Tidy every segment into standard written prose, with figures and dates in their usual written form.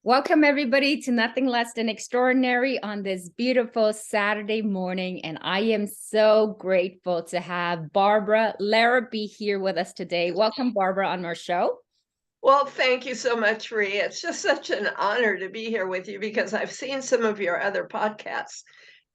Welcome, everybody, to Nothing Less Than Extraordinary on this beautiful Saturday morning. And I am so grateful to have Barbara Larrabee here with us today. Welcome, Barbara, on our show. Well, thank you so much, Ree. It's just such an honor to be here with you because I've seen some of your other podcasts,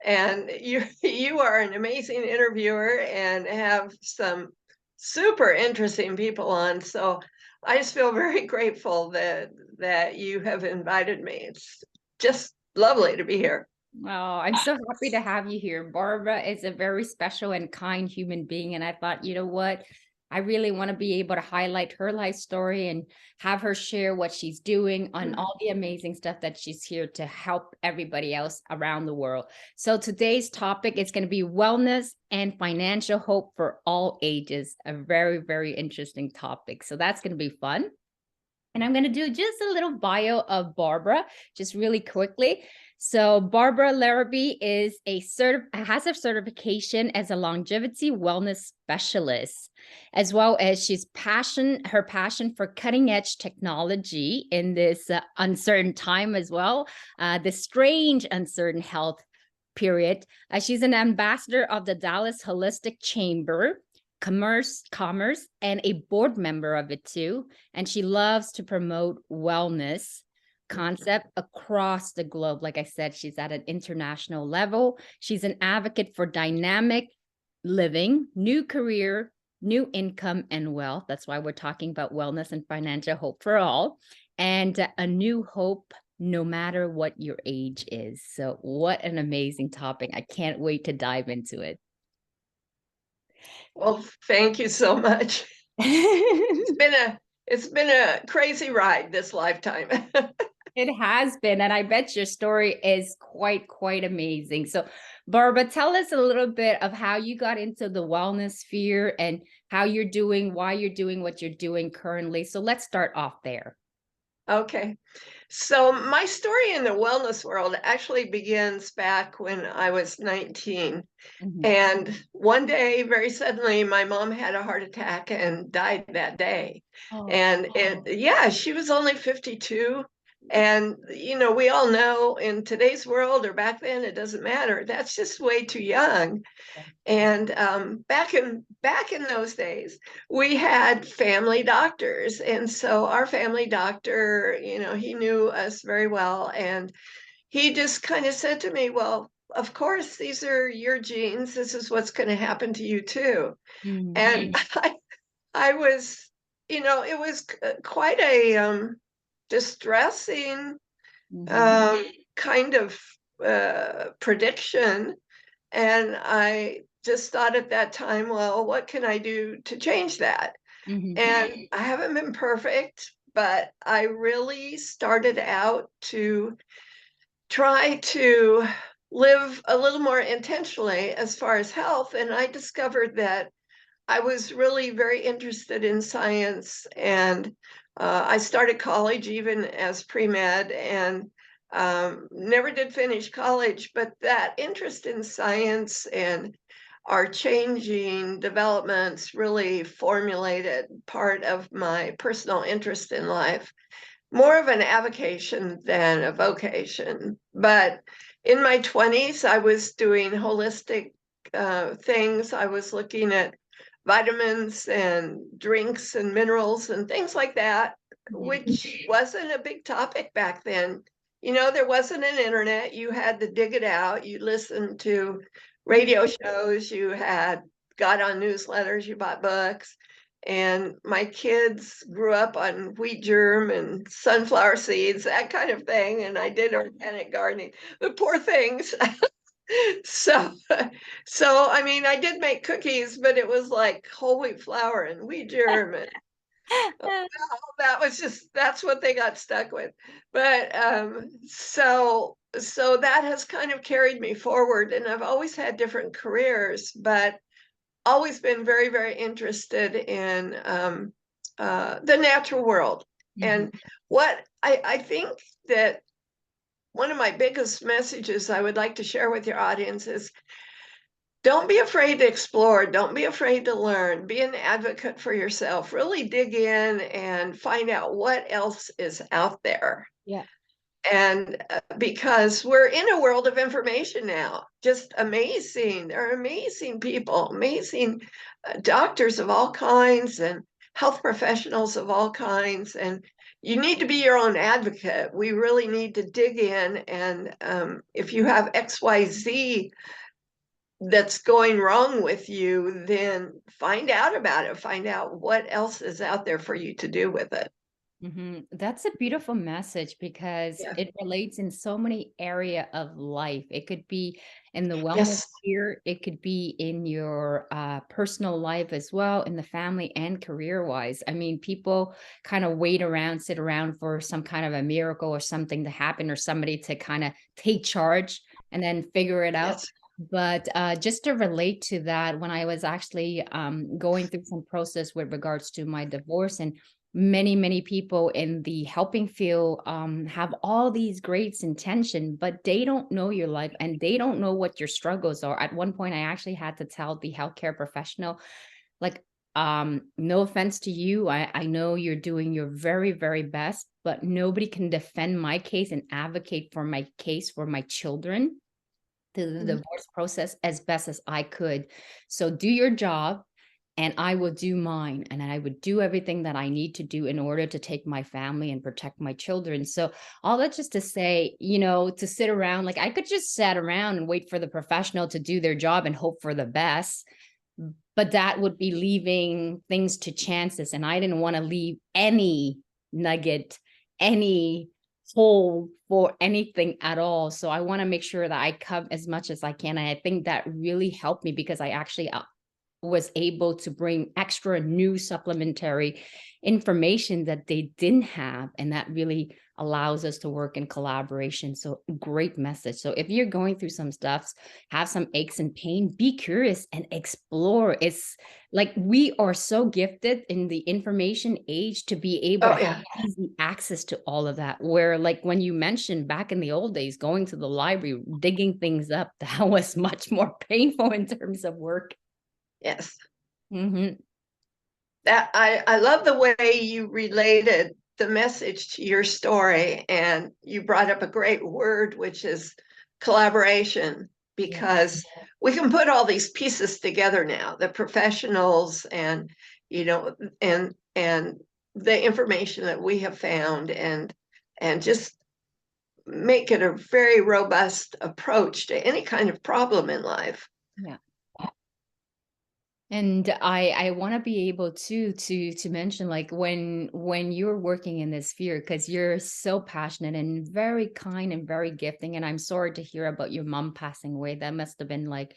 and you are an amazing interviewer and have some super interesting people on. So I just feel very grateful that you have invited me. It's just lovely to be here. Oh, I'm so happy to have you here. Barbara is a very special and kind human being. And I thought, you know what? I really want to be able to highlight her life story and have her share what she's doing on all the amazing stuff that she's here to help everybody else around the world. So today's topic is going to be wellness and financial hope for all ages. A very, very interesting topic. So that's going to be fun. And I'm going to do just a little bio of Barbara, just really quickly. So Barbara Larrabee has a certification as a longevity wellness specialist, as well as her passion for cutting edge technology in this uncertain time as well, the strange uncertain health period. She's an ambassador of the Dallas Holistic Chamber commerce and a board member of it too, and she loves to promote wellness concept across the globe. Like I said, she's at an international level. She's an advocate for dynamic living, new career, new income, and wealth. That's why we're talking about wellness and financial hope for all, and a new hope no matter what your age is. So what an amazing topic. I can't wait to dive into it. Well, thank you so much. It's been a crazy ride this lifetime. It has been, and I bet your story is quite amazing. So, Barbara, tell us a little bit of how you got into the wellness sphere and how you're doing, why you're doing what you're doing currently. So let's start off there. Okay. So my story in the wellness world actually begins back when I was 19. Mhm. And one day, very suddenly, my mom had a heart attack and died that day. And yeah, she was only 52. And, we all know in today's world or back then, it doesn't matter. That's just way too young. And back in those days, we had family doctors, and so our family doctor, he knew us very well, and he just kind of said to me, "Well, of course, these are your genes. This is what's going to happen to you too." And I was, it was quite a distressing kind of prediction. And I just thought at that time, well, what can I do to change that? And I haven't been perfect, but I really started out to try to live a little more intentionally as far as health. And I discovered that I was really very interested in science. And I started college even as pre-med and never did finish college, but that interest in science and our changing developments really formulated part of my personal interest in life, more of an avocation than a vocation. But in my 20s, I was doing holistic things. I was looking at vitamins and drinks and minerals and things like that, which wasn't a big topic back then. There wasn't an internet. You had to dig it out. You listened to radio shows, got on newsletters, you bought books. And my kids grew up on wheat germ and sunflower seeds, that kind of thing. And I did organic gardening. The poor things. So, I mean, I did make cookies, but it was like whole wheat flour and wheat germ, and that's what they got stuck with. But so that has kind of carried me forward, and I've always had different careers, but always been very, very interested in the natural world. And what I think that one of my biggest messages I would like to share with your audience is don't be afraid to explore. Don't be afraid to learn. Be an advocate for yourself. Really dig in and find out what else is out there. Yeah. And because we're in a world of information now, just amazing. There are amazing people, amazing doctors of all kinds and health professionals of all kinds. And you need to be your own advocate. We really need to dig in. And if you have XYZ that's going wrong with you, then find out about it. Find out what else is out there for you to do with it. That's a beautiful message because Yeah. it relates in so many area of life. It could be in the wellness Yes. sphere, it could be in your personal life as well, in the family and career wise. I mean, people kind of wait around, sit around for some kind of a miracle or something to happen or somebody to kind of take charge and then figure it out. Yes. But just to relate to that, when I was actually going through some process with regards to my divorce, and many people in the helping field have all these great intention, but they don't know your life and they don't know what your struggles are. At one point I actually had to tell the healthcare professional, like, no offense to you, I know you're doing your very best, but nobody can defend my case and advocate for my case for my children through the Mhm. divorce process as best as I could. So do your job and I will do mine. And I would do everything that I need to do in order to take my family and protect my children. So all that just to say, to sit around, like I could just sit around and wait for the professional to do their job and hope for the best. But that would be leaving things to chances. And I didn't want to leave any nugget, any hole for anything at all. So I want to make sure that I come as much as I can. And I think that really helped me because I actually was able to bring extra new supplementary information that they didn't have. And that really allows us to work in collaboration. So great message. So if you're going through some stuffs, have some aches and pain, be curious and explore. It's like we are so gifted in the information age to be able to Oh, have yeah. easy access to all of that. Where like when you mentioned back in the old days, going to the library, digging things up, that was much more painful in terms of work. Yes. Mhm. That I love the way you related the message to your story, and you brought up a great word, which is collaboration, Yeah. because we can put all these pieces together now, the professionals and and the information that we have found, and just make it a very robust approach to any kind of problem in life. Yeah. And I want to be able to mention like when you're working in this sphere because you're so passionate and very kind and very gifting, and I'm sorry to hear about your mom passing away. That must have been like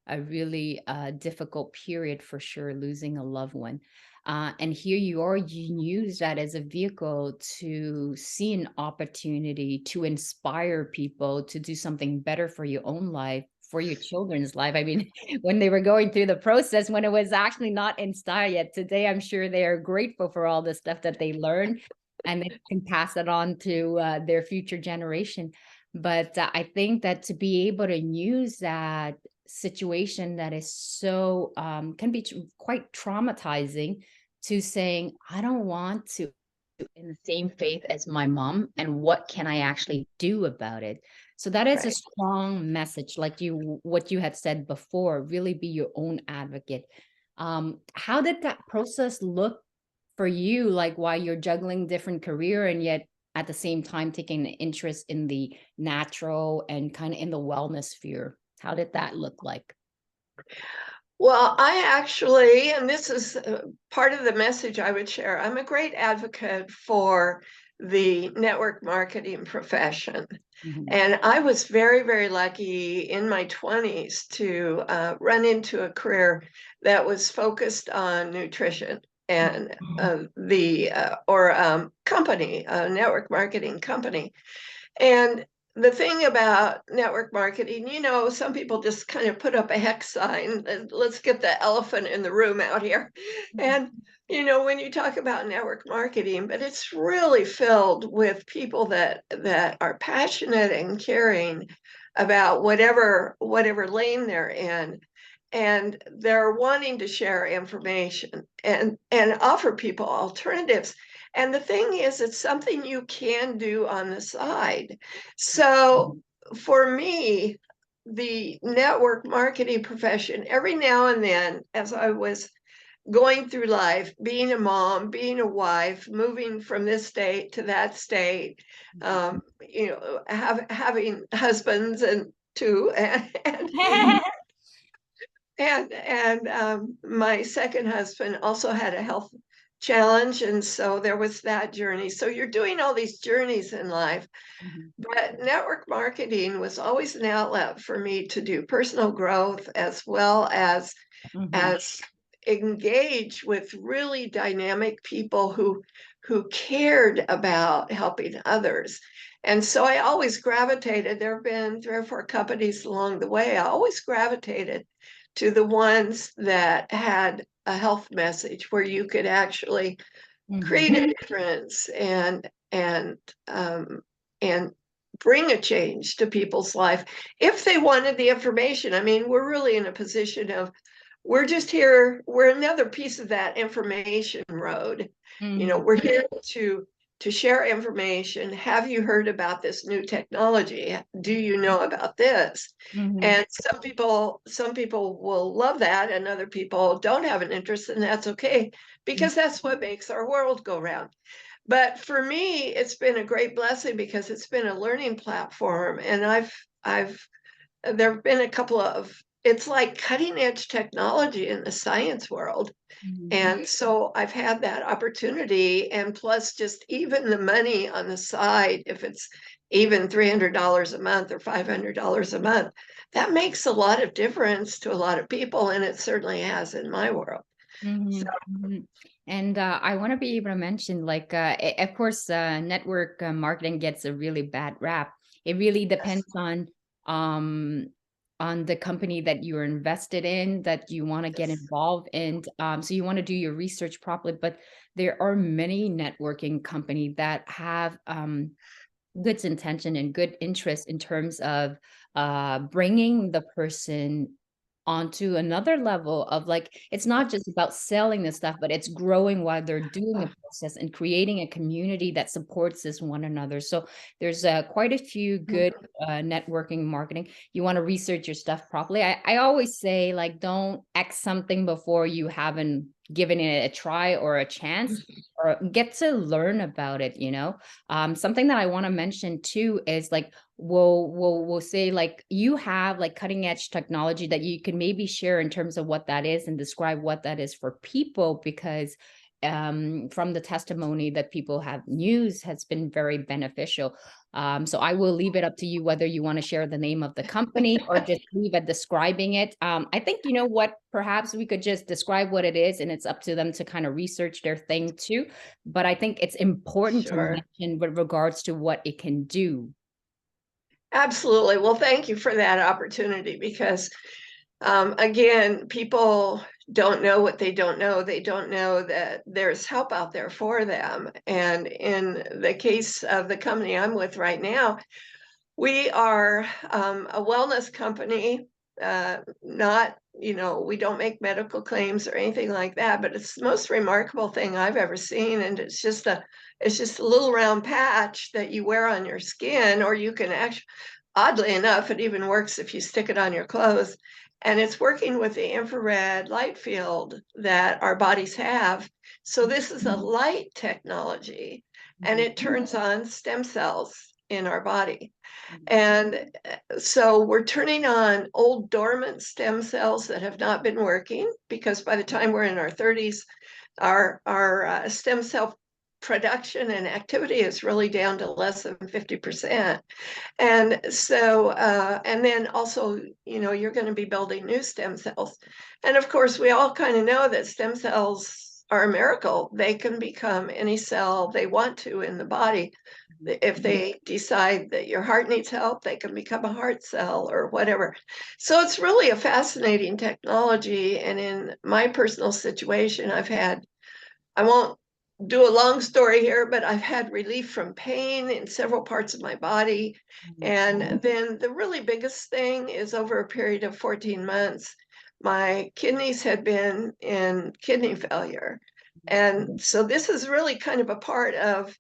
a really difficult period for sure, losing a loved one. And here you are, you use that as a vehicle to see an opportunity to inspire people to do something better for your own life, for your children's life. I mean, when they were going through the process, when it was actually not in style yet. Today, I'm sure they are grateful for all the stuff that they learned and they can pass it on to their future generation. But I think that to be able to use that situation that is so can be quite traumatizing to saying I don't want to in the same faith as my mom and what can I actually do about it. So that is a Right. strong message, like you what you had said before, really be your own advocate. How did that process look for you, like while you're juggling different career and yet at the same time taking an interest in the natural and kind of in the wellness sphere? How did that look like? Well, I actually, and this is part of the message I would share, I'm a great advocate for the network marketing profession. Mhm. And I was very lucky in my 20s to run into a career that was focused on nutrition and the or company, a network marketing company. And the thing about network marketing, some people just kind of put up a hex sign, and let's get the elephant in the room out here. And, when you talk about network marketing, but it's really filled with people that are passionate and caring about whatever lane they're in. And they're wanting to share information and offer people alternatives. And the thing is, it's something you can do on the side. So for me, the network marketing profession, every now and then, as I was going through life, being a mom, being a wife, moving from this state to that state, having husbands and two, and my second husband also had a health challenge, and so there was that journey. So you're doing all these journeys in life, but network marketing was always an outlet for me to do personal growth as well as engage with really dynamic people who cared about helping others. And so I always gravitated. There have been 3 or 4 companies along the way. I always gravitated to the ones that had a health message where you could actually create a difference and bring a change to people's life if they wanted the information. I mean, we're really in a position of we're just here, we're another piece of that information road. We're here to share information. Have you heard about this new technology? Do you know about this? And some people will love that, and other people don't have an interest, and that's okay, because that's what makes our world go round. But for me, it's been a great blessing because it's been a learning platform, and I've there have been a couple of, it's like cutting edge technology in the science world. And so I've had that opportunity, and plus just even the money on the side, if it's even $300 a month or $500 a month, that makes a lot of difference to a lot of people, and it certainly has in my world. So, And I want to be able to mention, like, of course, network marketing gets a really bad rap. It really yes. depends um, on the company that you're invested in, that you want to get Yes. involved in. So you want to do your research properly. But there are many networking companies that have good intention and good interest in terms of bringing the person onto another level of, like, it's not just about selling this stuff, but it's growing while they're doing the Uh, process and creating a community that supports this one another. So there's quite a few mhm. good networking marketing. You want to research your stuff properly. I always say, like, don't X something before you haven't given it a try or a chance, or get to learn about it. Something that I want to mention too is, like, we'll say, like, you have like cutting edge technology that you can maybe share in terms of what that is and describe what that is for people, because from the testimony that people have news has been very beneficial. So I will leave it up to you whether you want to share the name of the company or just leave it describing it. I think, you know what, perhaps we could just describe what it is, and it's up to them to kind of research their thing too. But I think it's important to Sure. mention with regards to what it can do. Absolutely. Well, thank you for that opportunity because again, people don't know what they don't know. They don't know that there's help out there for them. And in the case of the company I'm with right now, we are a wellness company. Not, we don't make medical claims or anything like that, but it's the most remarkable thing I've ever seen. And it's just a little round patch that you wear on your skin, or you can actually, oddly enough, it even works if you stick it on your clothes. And it's working with the infrared light field that our bodies have. So this is a light technology, and Mhm. it turns on stem cells in our body. Mhm. And so we're turning on old dormant stem cells that have not been working, because by the time we're in our 30s, our stem cell production and activity is really down to less than 50%. And so, and then also, you're going to be building new stem cells. And of course, we all kind of know that stem cells are a miracle. They can become any cell they want to in the body. If they decide that your heart needs help, they can become a heart cell or whatever. So it's really a fascinating technology. And in my personal situation, I won't do a long story here, but I've had relief from pain in several parts of my body. And then the really biggest thing is over a period of 14 months, my kidneys had been in kidney failure. And so this is really kind of a part of,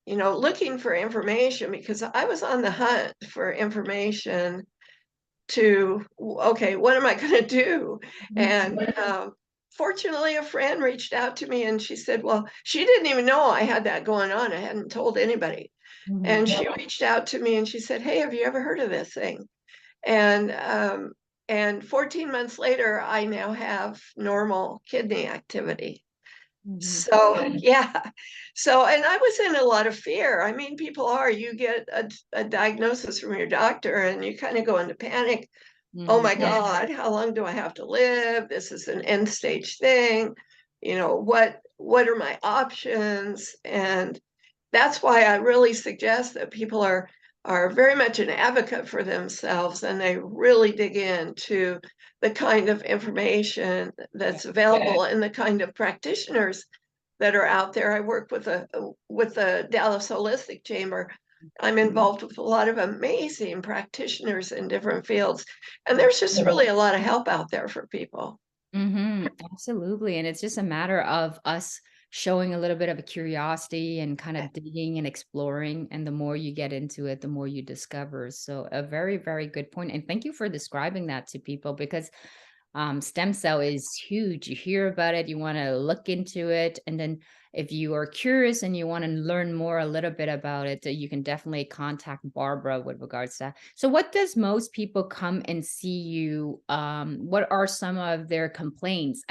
looking for information, because I was on the hunt for information to, okay, what am I going to do? And fortunately, a friend reached out to me and she said, well, she didn't even know I had that going on. I hadn't told anybody. And she reached out to me and she said, hey, have you ever heard of this thing? And 14 months later, I now have normal kidney activity. So, yeah. So, and I was in a lot of fear. I mean, people are, you get a diagnosis from your doctor and you kind of go into panic. Oh my God, how long do I have to live? This is an end stage thing. What are my options? And that's why I really suggest that people are very much an advocate for themselves, and they really dig into the kind of information that's available and the kind of practitioners that are out there. I work with the Dallas Holistic Chamber. I'm involved with a lot of amazing practitioners in different fields, and there's just really a lot of help out there for people. Absolutely. And it's just a matter of us showing a little bit of a curiosity and kind of digging and exploring. And the more you get into it, the more you discover. So a very, very good point. And thank you for describing that to people, because stem cell is huge. You hear about it, you want to look into it. And then if you are curious and you want to learn more a little bit about it, you can definitely contact Barbara with regards to that. So what does most people come and see you? What are some of their complaints?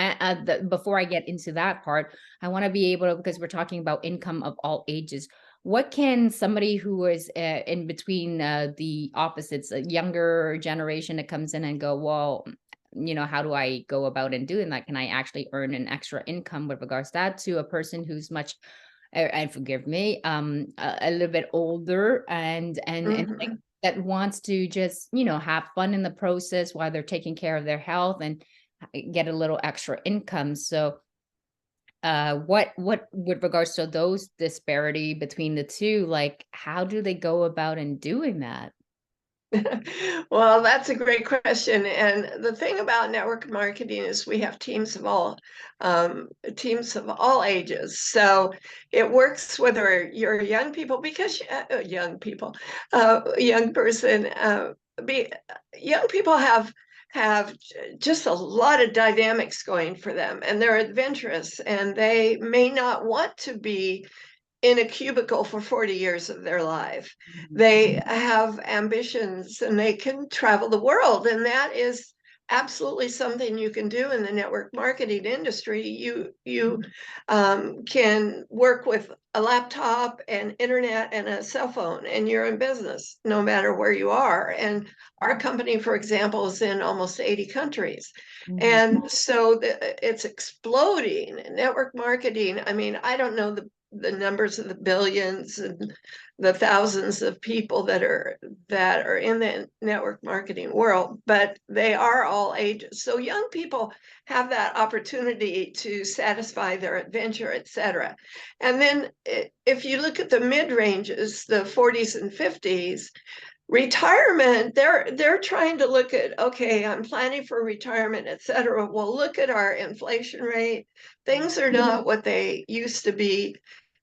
Before I get into that part, I want to be able to, because we're talking about income of all ages, what can somebody who is in between the opposites, a younger generation that comes in and go, well, how do I go about in doing that? Can I actually earn an extra income with regards to that, to a person who's much, and forgive me, a little bit older and like, that wants to just, have fun in the process while they're taking care of their health and get a little extra income. So what with regards to those disparity between the two, like how do they go about in doing that? Well, that's a great question. And the thing about network marketing is we have teams of all ages. So it works whether you're young people, because young people, young person, be young people have just a lot of dynamics going for them, and they're adventurous, and they may not want to be in a cubicle for 40 years of their life. They have ambitions and they can travel the world. And that is absolutely something you can do in the network marketing industry. You can work with a laptop and internet and a cell phone, and you're in business no matter where you are. And our company, for example, is in almost 80 countries. And so it's exploding. Network marketing, I mean, I don't know the numbers of the billions and the thousands of people that are in the network marketing world, but they are all ages. So young people have that opportunity to satisfy their adventure, etc. And then if you look at the mid ranges, the 40s and 50s, retirement, they're trying to look at, okay, I'm planning for retirement, etc. Well, look at our inflation rate. Things are not what they used to be.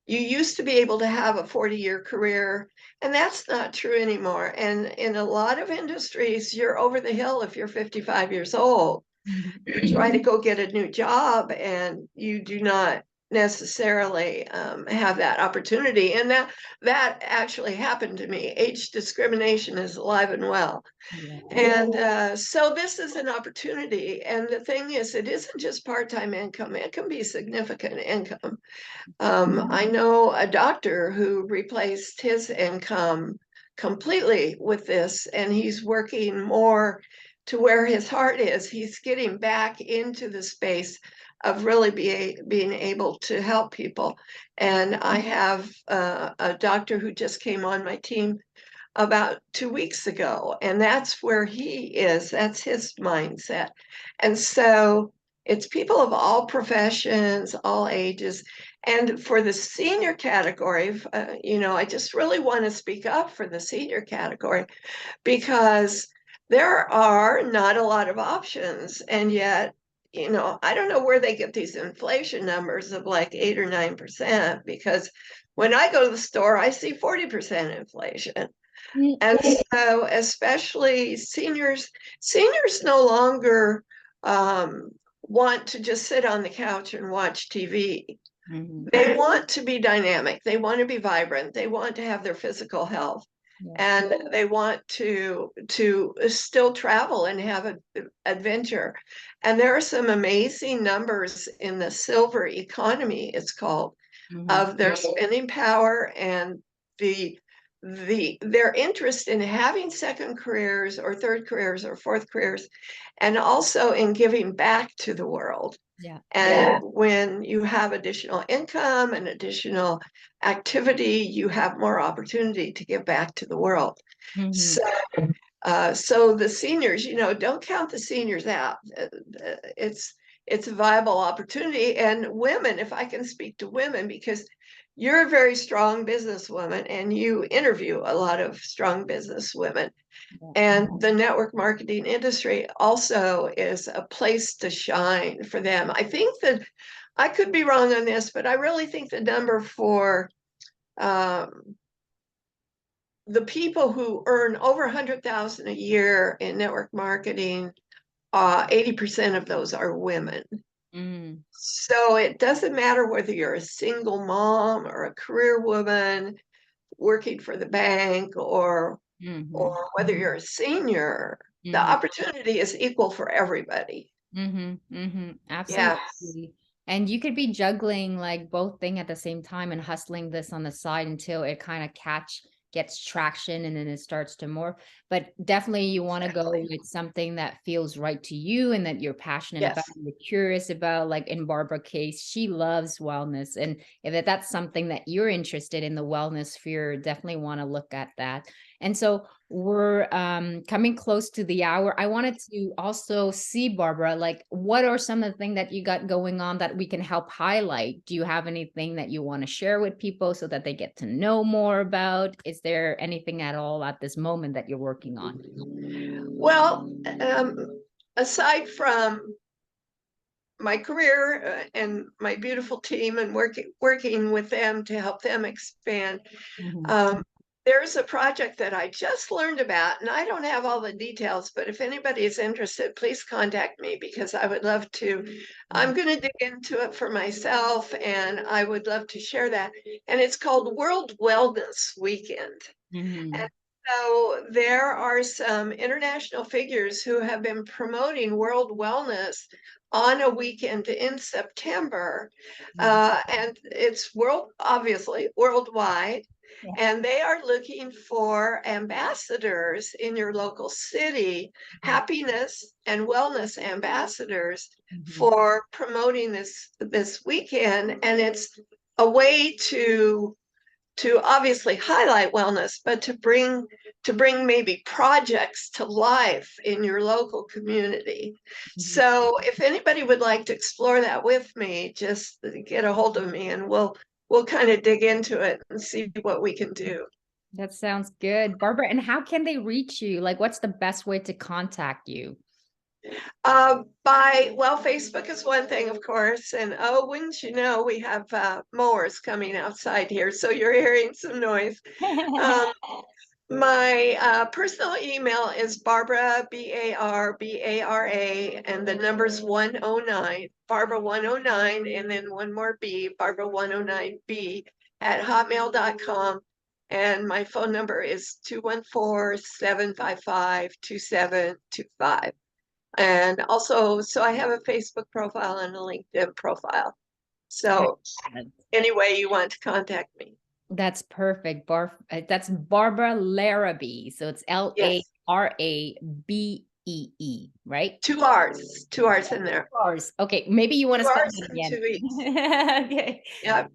You used to be able to have a 40-year career, and that's not true anymore. And in a lot of industries, you're over the hill if you're 55 years old. You try to go get a new job, and you do not necessarily have that opportunity. And that actually happened to me. Age discrimination is alive and well. And so this is an opportunity. And the thing is, it isn't just part-time income. It can be significant income. I know a doctor who replaced his income completely with this, and he's working more to where his heart is. He's getting back into the space of really being able to help people. And I have a doctor who just came on my team about 2 weeks ago, and that's where he is. That's his mindset. And so it's people of all professions, all ages. And for the senior category, I just really want to speak up for the senior category, because there are not a lot of options, and yet I don't know where they get these inflation numbers of like 8 or 9%, because when I go to the store, I see 40% inflation. And so especially seniors no longer want to just sit on the couch and watch TV. They want to be dynamic. They want to be vibrant. They want to have their physical health. Yeah. And they want to still travel and have an adventure. And there are some amazing numbers in the silver economy, it's called, of their spending power and their interest in having second careers or third careers or fourth careers, and also in giving back to the world. Yeah. And when you have additional income and additional activity, you have more opportunity to give back to the world. So, so the seniors, don't count the seniors out. It's a viable opportunity. And women, if I can speak to women, because you're a very strong businesswoman and you interview a lot of strong business women. And the network marketing industry also is a place to shine for them. I think that I could be wrong on this, but I really think the number for the people who earn over 100,000 a year in network marketing, 80% of those are women. So it doesn't matter whether you're a single mom or a career woman working for the bank, or whether you're a senior, the opportunity is equal for everybody. Absolutely. And you could be juggling like both things at the same time and hustling this on the side until it kind of gets traction, and then it starts to morph. But definitely you want to go with something that feels right to you and that you're passionate about, you're curious about. Like in Barbara's case, she loves wellness. And if that's something that you're interested in, the wellness sphere, definitely want to look at that. And so we're coming close to the hour. I wanted to also see, Barbara, like what are some of the things that you got going on that we can help highlight? Do you have anything that you want to share with people so that they get to know more about? Is there anything at all at this moment that you're working on? Well, aside from my career and my beautiful team and working with them to help them expand, there's a project that I just learned about, and I don't have all the details, but if anybody is interested, please contact me, because I would love to. I'm going to dig into it for myself, and I would love to share that. And it's called World Wellness Weekend. And so there are some international figures who have been promoting world wellness on a weekend in September. And it's obviously worldwide. And they are looking for ambassadors in your local city, happiness and wellness ambassadors, for promoting this weekend. And it's a way to obviously highlight wellness, but to bring maybe projects to life in your local community. So if anybody would like to explore that with me, just get a hold of me and we'll kind of dig into it and see what we can do. That sounds good, Barbara. And how can they reach you? Like, what's the best way to contact you? Facebook is one thing, of course, and wouldn't you know, we have mowers coming outside here, so you're hearing some noise. My personal email is Barbara, Barbara, and the number's 109, Barbara 109, and then one more B, Barbara 109B at hotmail.com. And my phone number is 214-755-2725. And also, so I have a Facebook profile and a LinkedIn profile. So any way you want to contact me. That's perfect. That's Barbara Larabee. So it's Larabee, right? Two R's in there. 2 R's. Okay, maybe you want to spell it again. 2 E's. Okay. Yeah.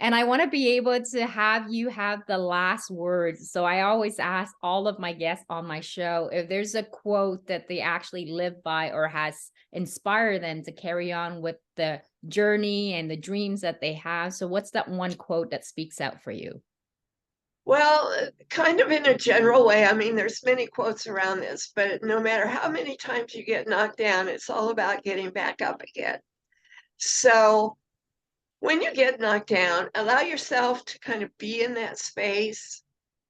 And I want to be able to have you have the last words. So I always ask all of my guests on my show if there's a quote that they actually live by or has inspired them to carry on with the journey and the dreams that they have. So what's that one quote that speaks out for you? Well, kind of in a general way. I mean, there's many quotes around this, but no matter how many times you get knocked down, it's all about getting back up again. So when you get knocked down, allow yourself to kind of be in that space,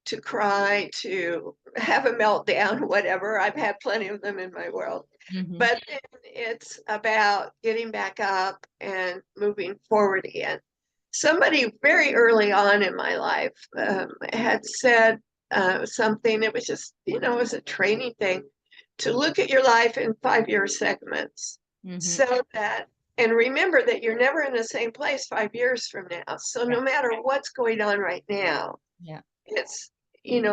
to cry, to have a meltdown, whatever. I've had plenty of them in my world. Mhm. But then it's about getting back up and moving forward again. Somebody very early on in my life had said something, it was just, it was a training thing, to look at your life in 5-year segments. Mhm. So that, and remember that you're never in the same place 5 years from now. So Yeah. no matter what's going on right now, Yeah. it's,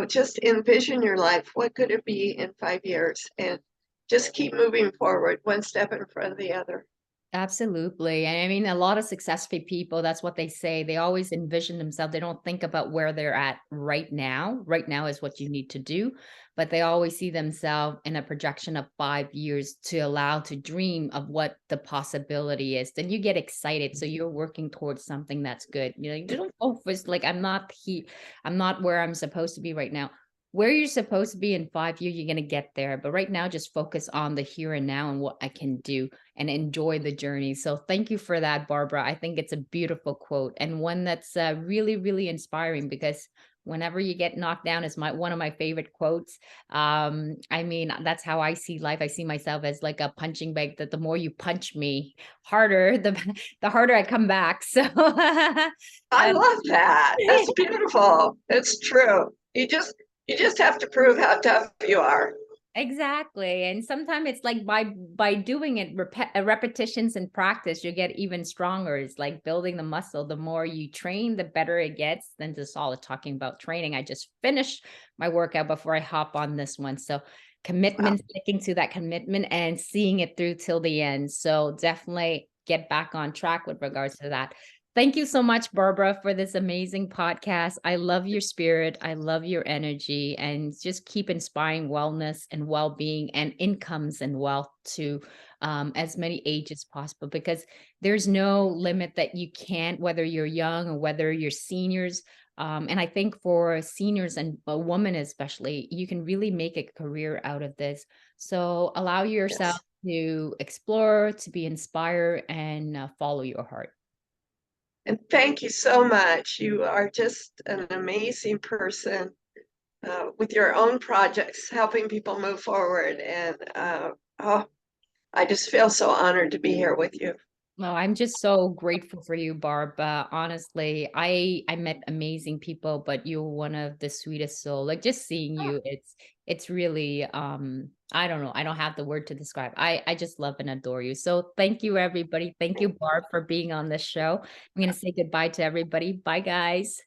just envision your life. What could it be in 5 years? And just keep moving forward, one step in front of the other. Absolutely. And I mean, a lot of successful people, that's what they say. They always envision themselves. They don't think about where they're at right now. Right now is what you need to do. But they always see themselves in a projection of 5 years to allow to dream of what the possibility is. Then you get excited. So you're working towards something that's good. You don't focus like I'm not where I'm supposed to be right now. Where you're supposed to be in 5 years, you're gonna get there. But right now, just focus on the here and now and what I can do and enjoy the journey. So thank you for that, Barbara. I think it's a beautiful quote and one that's really, really inspiring because whenever you get knocked down is my one of my favorite quotes. I mean, that's how I see life. I see myself as like a punching bag that the more you punch me harder, the harder I come back. So I um, love that. That's beautiful. It's true. You just have to prove how tough you are. exactly. And sometimes it's like by doing it repetitions and practice, you get even stronger. It's like building the muscle. The more you train, the better it gets. Then just all talking about training. I just finished my workout before I hop on this one. So Wow. commitment, sticking to that commitment and seeing it through till the end. So definitely get back on track with regards to that. Thank you so much, Barbara, for this amazing podcast. I love your spirit. I love your energy and just keep inspiring wellness and well being and incomes and wealth to as many ages possible because there's no limit that you can't, whether you're young or whether you're seniors. And I think for seniors and a woman, especially, you can really make a career out of this. So allow yourself Yes. to explore, to be inspired, and follow your heart. And thank you so much. You are just an amazing person with your own projects, helping people move forward. And oh, I just feel so honored to be here with you. Well, I'm just so grateful for you, Barb. Honestly, I met amazing people, but you're one of the sweetest soul. Like just seeing you, it's really I don't know. I don't have the word to describe. I just love and adore you. So thank you, everybody. Thank you, Barb, for being on this show. I'm gonna say goodbye to everybody. Bye, guys.